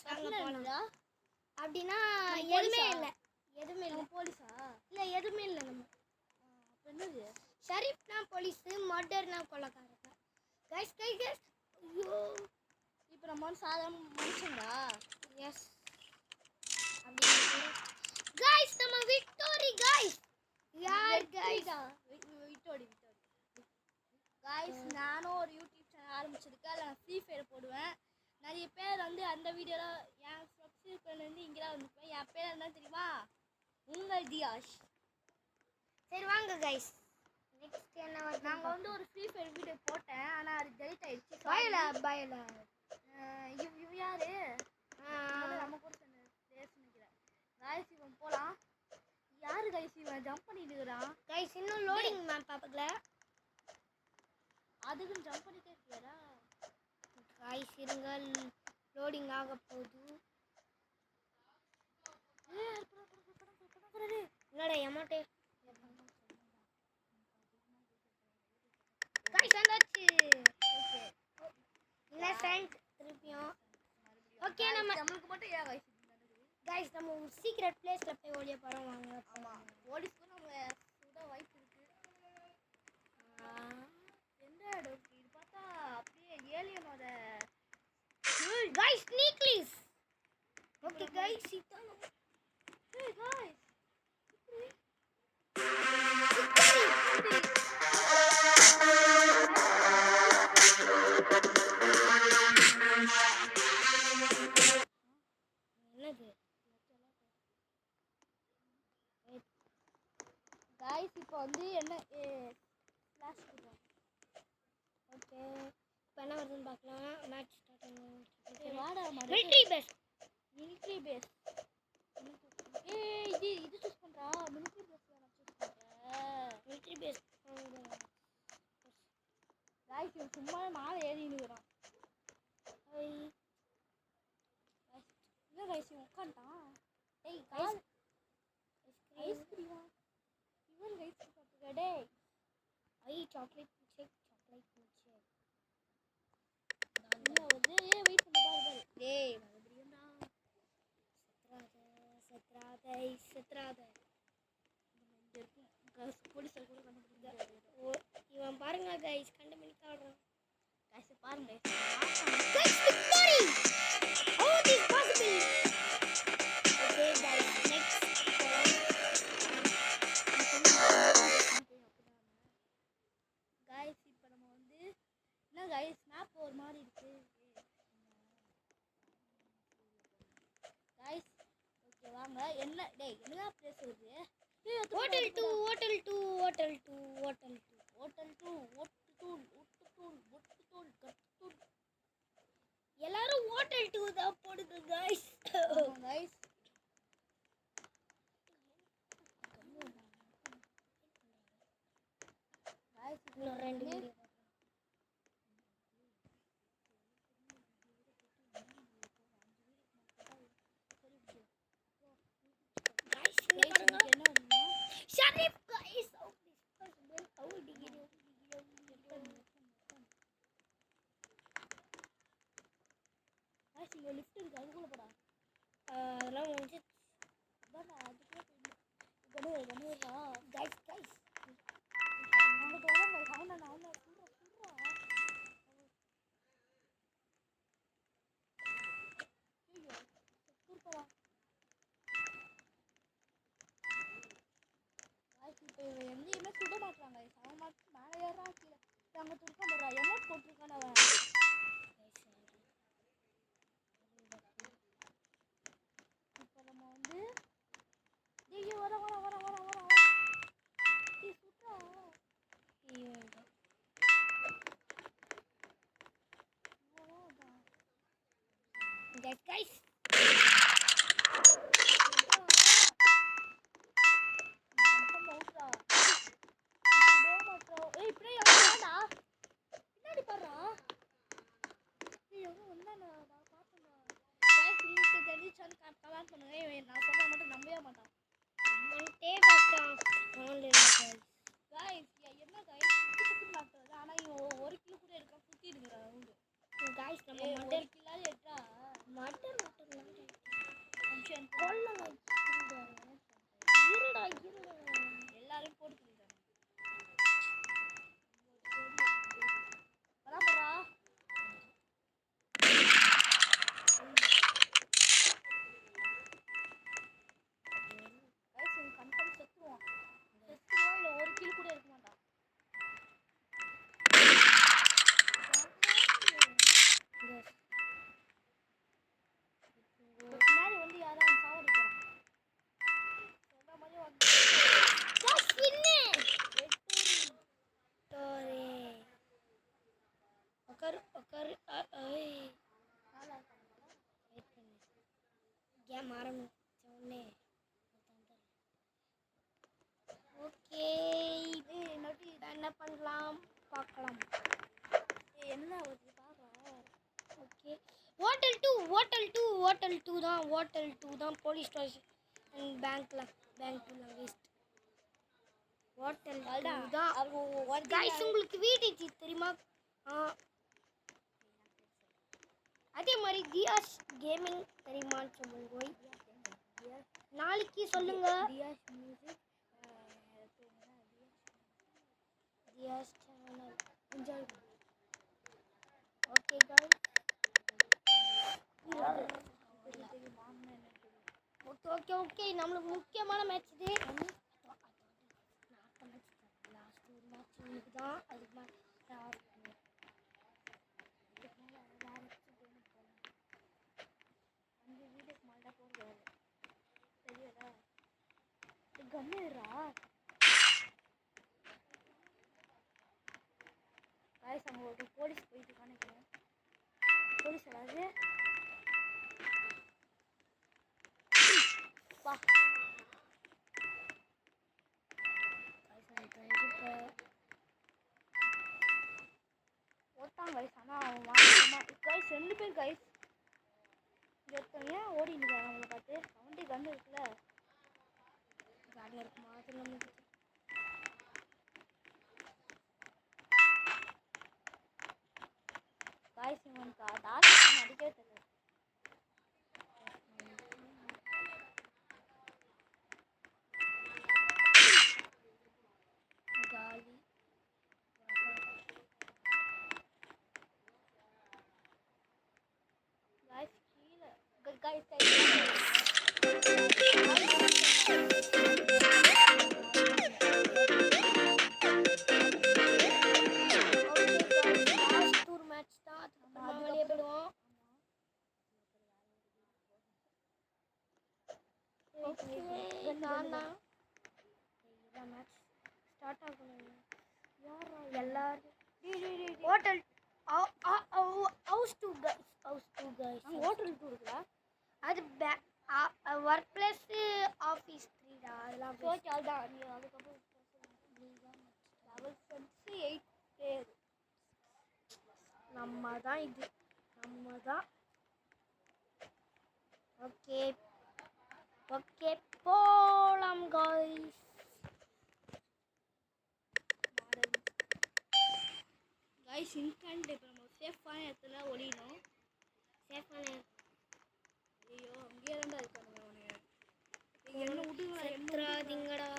வாங்க போலாம். அப்படின்னா எதுவுமே இல்லை போலீஸா இல்லை எதுவுமே இல்லை நம்ம. அப்போ என்னது? ஷரீஃப்னா போலீஸு, மர்டர்னா கொலைக்காரங்க. கைஸ் ஐயோ இப்போ நம்ம வந்து சாதாரண மனுஷங்களா? எஸ் அப்படி கைஸ் நம்ம விக்டோரி கைஸ். யார் கைஸ்? Victory guys. நானும் ஒரு யூடியூப் சேனல் ஆரம்பிச்சிருக்கேன். அதில் நான் ஃப்ரீ ஃபயர் போடுவேன். நிறைய பேர் வந்து அந்த வீடியோவில் என் சப்ஸ்கிரைபர்லேருந்து இங்கெல்லாம் வந்துருப்பேன். என் பேர் என்ன தெரியுமா? உங்கள் தியாஷ். சரி வாங்க கைஸ், நெக்ஸ்ட் என்ன வருது? நாங்கள் வந்து ஒரு ஃப்ரீ ஃபயர் வீடியோ போட்டேன், ஆனால் அது டெலிட் ஆயிடுச்சு. பயல இவ யாரு? நம்ம கூட நினைக்கிறேன். கைஸ் இவன் போகலாம். யாரு கைஸ் இவன்? ஜம்ப் பண்ணிட்டு இருக்கிறான். கைஸ் இன்னும் லோடிங் மேம் பாப்பல. அதுக்குன்னு ஜம்ப் பண்ணிட்டே இருக்கியாரா? கைஸ் இருங்க, லோடிங் ஆக போகுது. என்னடா எமோட்டே கைஸ் வந்தாச்சு. ஓகே இன்னசென்ட் திருப்பியும். ஓகே நம்மளுக்கு மட்டும் ஏன் கைஸ் நம்ம ஒரு சீக்ரெட் பிளேஸ்ல போய் ஒளிய போறோம் வாங்க. ஆமா போலீஸ்க்கு நம்ம சுட வாய்ப்பு இருக்கு. எந்த இடம் இது பார்த்தா அப்படியே ஏலியனோட. கைஸ் ஸ்னீக்லிஸ். ஓகே கைஸ் இதான் ஹே கைஸ் என்னது? கைஸ் இப்போ வந்து என்ன ஃபிளாஷ் கொடுறோம். ஓகே இப்போ என்ன வருதுன்னு பார்க்கலாம். மேட்ச் ஸ்டார்ட் ஆகும். வாடா மிலிட்டரி பேஸ். Military base. இது சூஸ் பண்றா. மிலிட்டரி பேஸ் நான் சூஸ் பண்றேன். Military base. கைஸ் இவன் சும்மா மேலே ஏறி நிற்கிறான். இல்லை கைஸ் இவன் உட்காந்துட்டான். டேய் கால் ஐஸ்கிரீமா இவன் கைஸ் சாப்பிட்டுக்க. டேய் சாக்லேட் மில்க் ஷேக். என்ன வந்து வெயிட் பண்ணி பாரு. டேய் மறுபடியும்டா. செத்ராத இங்க இருக்கு. போலீஸார் கூட கண்டுபிடிங்க. இவன் பாருங்க கைஸ் கண்டுபிடிக்க ஆடுறான். கைஸ் பாருங்க. Guys victory. How is this possible? Okay guys, next guys இப்போ நம்ம வந்து என்ன கைஸ் மேப் ஒரு மாதிரி இருக்கு. கைஸ் ஓகே வாங்க. என்ன டேய் என்ன பிளேஸ் வருது? hotel 2 எல்லாரும் hotel 2 தான் போடுங்க கைஸ். கைஸ் இன்னும் ரெண்டு வீடியோ கைஸ் இங்க பாருங்க. என்ன வருதுன்னா Sharif guys. How is this possible? How did you guys இங்க லிஃப்ட் இருக்கு. அதுக்குள்ள போடா. அதெல்லாம் வந்து அதான் அதுக்குள்ள போய் கணுவா கைஸ் அங்கிட்ட வர அவனை சொல்றா. ஐயோ சூப்பரா. கைஸ் இப்போ இவன் எங்கேயுமே சுட மாட்டான் கைஸ். அவன் மட்டும் மேலே ஏறான் கீழே அங்கே துருக்க போடுறா. எமௌண்ட் போட்டிருக்கான் அவன். இப்போ நம்ம வந்து ஐயோ வர சுட்டா. கைஸ் பின்னாடி பாடுறா. கமெண்ட் பண்ணுங்க. நான் சொல்ல மட்டும் நம்பவே மாட்டான். மண்டே கஷ்டம் ஆன்லைன் கைஸ் என்ன கைஸ் சுத்தி மாட்டறது. ஆனா இவன் 1 கிலோ கூட எடுக்க சுத்தி இருக்குறான். கைஸ் நம்ம மண்டல் கிலோ எடுறா. மட்டன் உட்காரு வெயிட் பண்ணு கேம் ஆரம்பிச்ச உடனே ஓகே என்ன பண்ணலாம் பார்க்கலாம் என்ன வருது பாரு. ஓகே ஹோட்டல் 2 தான் police station and bank longest hotel தான் गाइस உங்களுக்கு வீடிஜி தெரியுமா அதே மாதிரி தியாஸ் கேமிங் தெரியுமான்னு சொல்லுங்க நாளைக்கு சொல்லுங்க Thiyas music Thiyas channel enjoy okay guys okay நம்மளுக்கு முக்கியமான மேட்ச் இது லாஸ்ட் ஒரு மேட்ச் உங்களுக்கு தான் அதுக்கு மேலே அந்த வீடியோக்கு மேலே போகிறது சரியாடா கண்ணுரா காய்ஸ் அங்கே ஒரு போலீஸ் போயிட்டு காணிக்கிறேன் போலீஸ் அதாவது வா ஓட்டான் கைஸ் ஆனால் அவன் கைஸ் 2 பேர் கைஸ் ஒருத்தவங்க ஓடிட்டு அவங்கள பார்த்து அவன்கிட்ட கண்டு இருக்குல்ல கார்டில் இருக்கு மாதிரி நம்மளுக்கு காய்ஸ் இவனுக்கு டார்கெட் அடிக்கவே தெரியல காலி காய்ஸ் கீழே காய்ஸ் லாஸ்ட் ஒரு மேட்ச் தான் அதுக்கப்புறமா வெளியே போயிடுவோம் இதான் மேட்ச் ஸ்டார்ட் ஆகணும் எல்லாரும் hotel house two guys hotel two இருக்குல்ல அது ஒர்க் பிளேஸ் ஆஃபீஸ் 3டா அதெல்லாம் ஓகே அதுதான் நீ அதுக்கப்புறம் லெவல் ஃப்ரெண்ட்ஸு 8 பேர் நம்ம தான் ஓகே போலாம் गाइस காய்ஸ் இன்ஸ்டன்ட் இப்போ நம்ம சேஃபான இடத்துல ஒளியணும் சேஃபான ஐயோ அங்கேயே தான்டா இருக்கானுங்க அவனுங்க என்ன விட்டுங்களா செத்துறாதீங்கடா